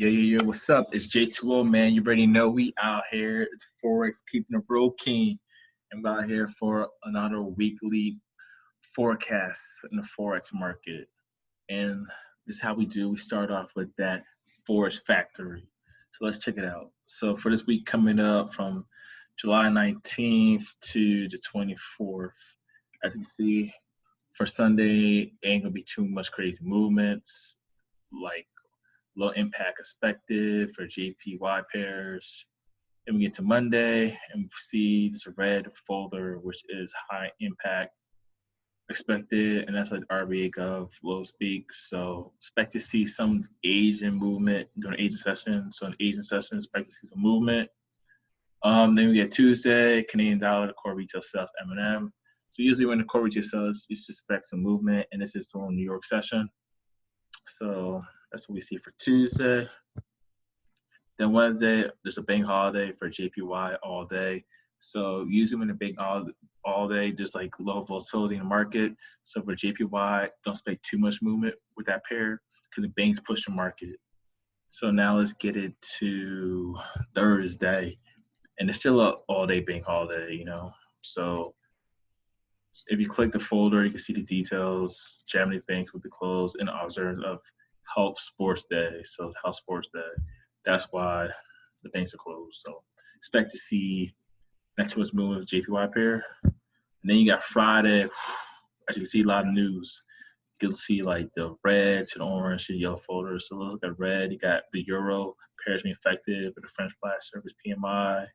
Yo, what's up? It's J2O, man. You already know we out here. It's Forex keeping the real king. And we're out here for another weekly forecast in the Forex market. And this is how we do. We start off with that Forex factory. So let's check it out. So for this week coming up from July 19th to the 24th, as you can see, for Sunday, ain't going to be too much crazy movements. Like low impact expected for JPY pairs. Then we get to Monday and we see this red folder, which is high impact expected, and that's like RBA Gov low speak. So expect to see some Asian movement during Asian session. So in Asian session, expect to see some movement. Then we get Tuesday, Canadian dollar, the core retail sales M&M. So usually when the core retail sales, you should expect some movement, and this is during New York session. So that's what we see for Tuesday. Then Wednesday, there's a bank holiday for JPY all day. So usually when the bank all day, there's like low volatility in the market. So for JPY, don't expect too much movement with that pair because the banks push the market. So now let's get it to Thursday. And it's still an all-day bank holiday, you know. So if you click the folder, you can see the details. Japanese banks will be closed in honor of Health Sports Day. So Health Sports Day, that's why the banks are closed. So expect to see next to us moving with JPY pair. And then you got Friday. As you can see, a lot of news. You'll see like the red to the orange to the yellow folder. So look at red. You got the euro pairs being affected with the French flat service PMI,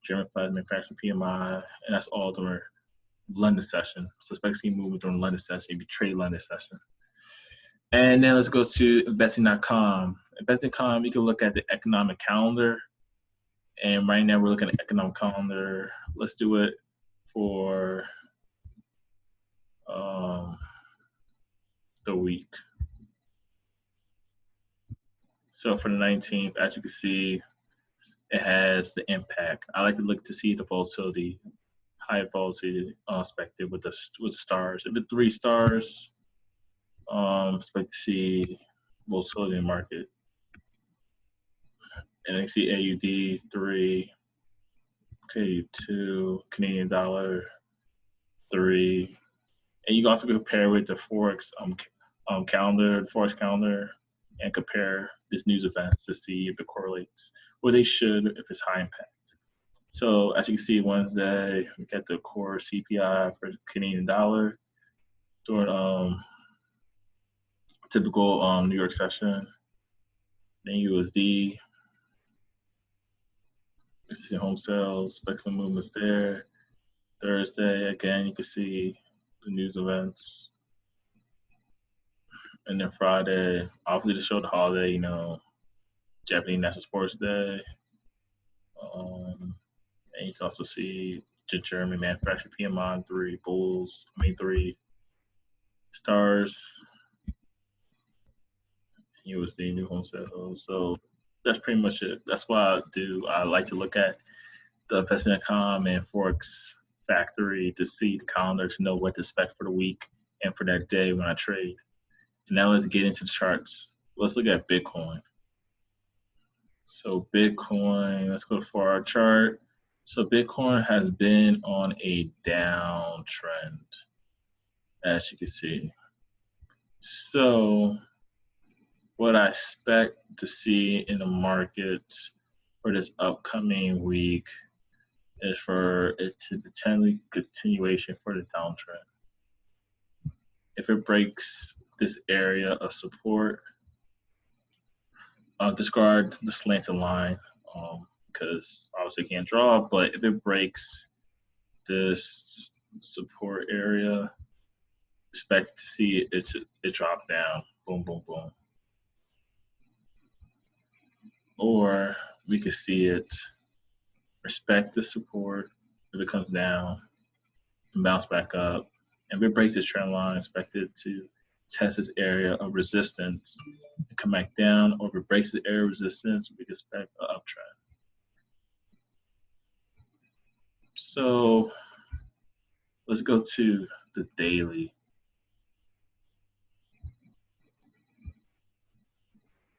German flat manufacturing PMI, and that's all during London session. So expect to see movement during London session. If you trade London session. And then let's go to investing.com. Investing.com, you can look at the economic calendar. And right now we're looking at economic calendar. Let's do it for the week. So for the 19th, as you can see, it has the impact. I like to look to see the volatility, high volatility expected with the stars. If the 3 stars, expect to see volatility in the market. And you see AUD 3, KU2, Canadian dollar 3, and you can also compare with the Forex calendar, the Forex calendar, and compare this news events to see if it correlates, or they should if it's high impact. So as you can see, Wednesday we get the core CPI for Canadian dollar during typical New York session. Then USD. This is home sales, expect some movements there. Thursday, again, you can see the news events. And then Friday, obviously to show the holiday, you know, Japanese National Sports Day. And you can also see German manufacturing PMI 3 stars. USD new home sales. So that's pretty much it. That's why I like to look at the investing.com and Forex factory to see the calendar to know what to expect for the week and for that day when I trade. And now let's get into the charts. Let's look at Bitcoin. So Bitcoin, let's go for our chart. So Bitcoin has been on a downtrend, as you can see. So what I expect to see in the market for this upcoming week is for it to potentially continuation for the downtrend. If it breaks this area of support, discard the slanted line because obviously can't draw, but if it breaks this support area, expect to see it drop down, boom, boom, boom. Or we could see it respect the support if it comes down and bounce back up. And if it breaks this trend line, expect it to test this area of resistance and come back down. Or if it breaks the area of resistance, we can expect an uptrend. So let's go to the daily.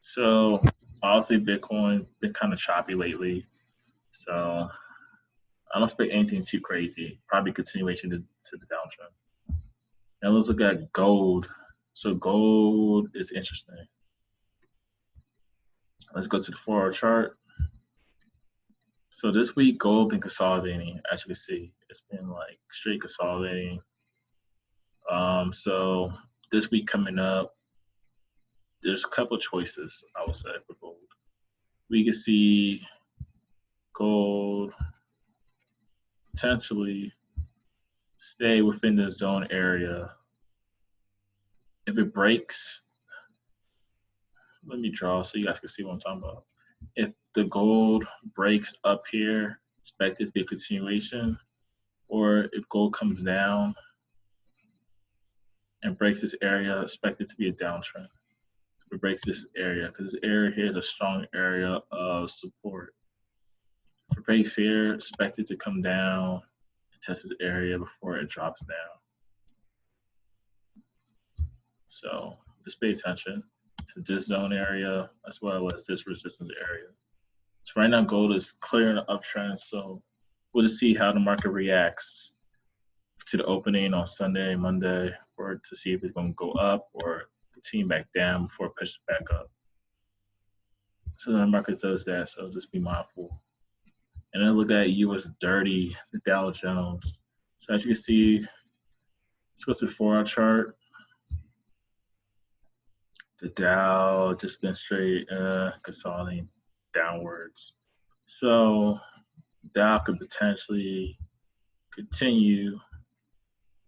So Obviously, Bitcoin been kind of choppy lately, so I don't expect anything too crazy. Probably continuation to the downtrend. Now let's look at gold. So gold is interesting. Let's go to the 4-hour chart. So this week, gold been consolidating. As you can see, it's been like straight consolidating. So this week coming up, there's a couple choices, I would say, for gold. We can see gold potentially stay within the zone area. If it breaks, let me draw so you guys can see what I'm talking about. If the gold breaks up here, expect it to be a continuation, or if gold comes down and breaks this area, expect it to be a downtrend. If it breaks this area, because this area here is a strong area of support. If it breaks here, expect it to come down and test this area before it drops down. So just pay attention to this zone area as well as this resistance area. So right now gold is clearing the uptrend, so we'll just see how the market reacts to the opening on Sunday, Monday, or to see if it's going to go up or continue back down before it pushes back up. So the market does that, so just be mindful. And then look at US dirty, the Dow Jones. So as you can see, let's go to the 4-hour chart. The Dow just been straight consolidating downwards. So Dow could potentially continue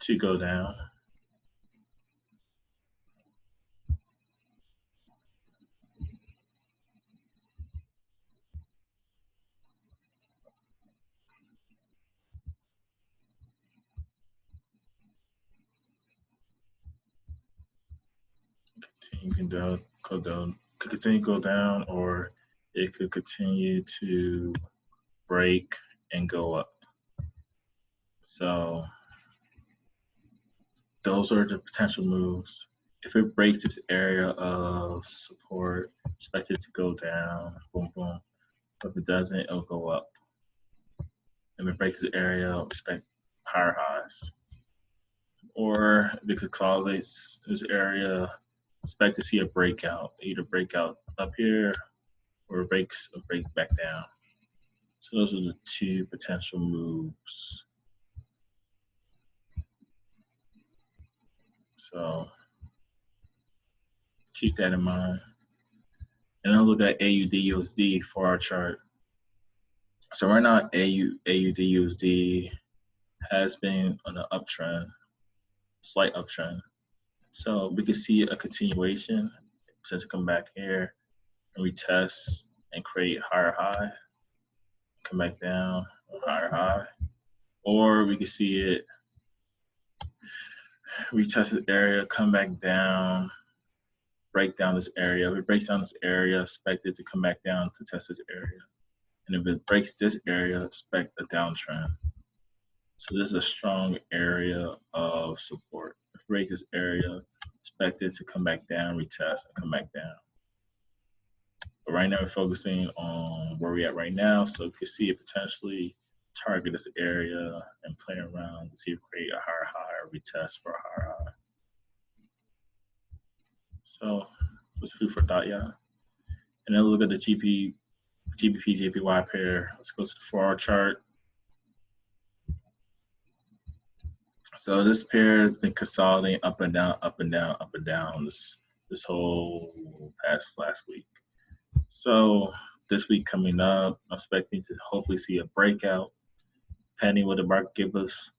to go down. Could continue to go down, or it could continue to break and go up. So those are the potential moves. If it breaks this area of support, expect it to go down, boom, boom. But if it doesn't, it'll go up. If it breaks this area, expect higher highs. Or if it consolidates this area, expect to see a breakout, either breakout up here or break back down. So those are the two potential moves. So keep that in mind. And I'll look at AUD USD for our chart. So right now, AUD USD has been on an uptrend, slight uptrend. So we can see a continuation, potentially come back here and retest and create higher high, come back down, higher high. Or we can see it retest this area, come back down, break down this area. If it breaks down this area, expect it to come back down to test this area. And if it breaks this area, expect a downtrend. So this is a strong area of support. If it breaks this area, expect it to come back down, retest, and come back down. But right now we're focusing on where we're at right now, so you can see it potentially target this area and play around to see if create a higher high or retest for a higher high. So let's food for thought, yeah. And then look at the GBP JPY pair. Let's go to the 4-hour chart. So this pair has been consolidating up and down, up and down, up and down this whole last week. So this week coming up, I'm expecting to hopefully see a breakout, depending what the market gives us.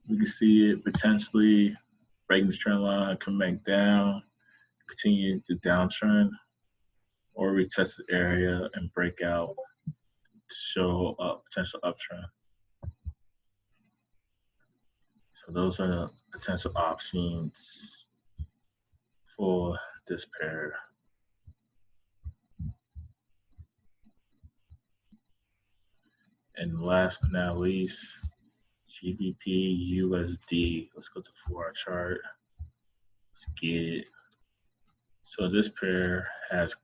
We can see it potentially breaking this trend line, come back down, continue to downtrend, or retest the area and break out to show a potential uptrend. So those are the potential options for this pair. And last but not least, Gbp Usd. Let's go to 4-hour chart. Let's get it. So this pair has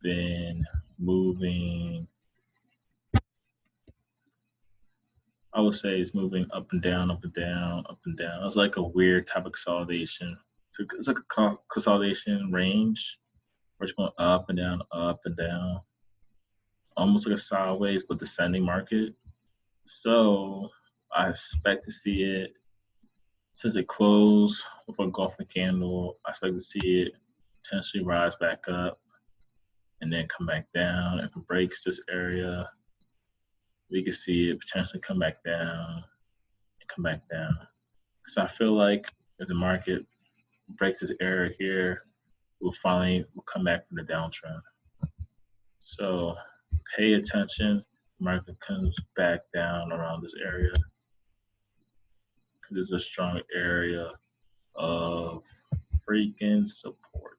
been moving, I would say it's moving up and down, up and down, up and down. It's like a weird type of consolidation. So it's like a consolidation range where it's going up and down, almost like a sideways but descending market. So I expect to see it, since it closed with a golfing candle, I expect to see it potentially rise back up and then come back down. If it breaks this area, we can see it potentially come back down and come back down. So I feel like if the market breaks this area here, we'll come back from the downtrend. So pay attention. Market comes back down around this area. This is a strong area of freaking support.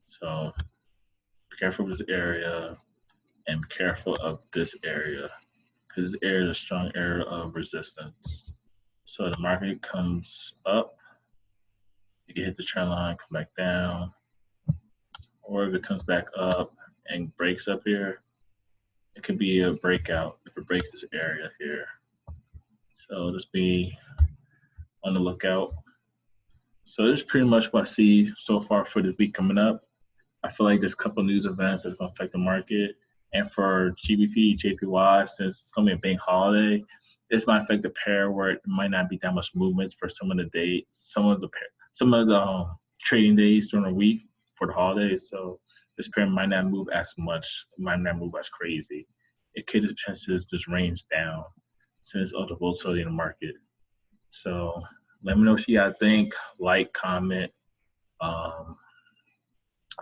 So be careful with this area and be careful of this area, because this area is a strong area of resistance. So the market comes up, you can hit the trend line, come back down, or if it comes back up and breaks up here, it could be a breakout if it breaks this area here. So just be on the lookout. So this is pretty much what I see so far for this week coming up. I feel like there's a couple of news events that's going to affect the market. And for GBP, JPY, since it's going to be a bank holiday, this might affect the pair where it might not be that much movements for some of the dates, some of the trading days during the week for the holidays. So this pair might not move as much, might not move as crazy. It could just potentially just range down since of the volatility in the market. So let me know what you guys think. Like, comment,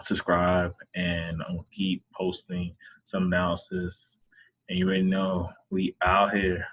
subscribe, and I'm gonna keep posting some analysis. And you already know we out here.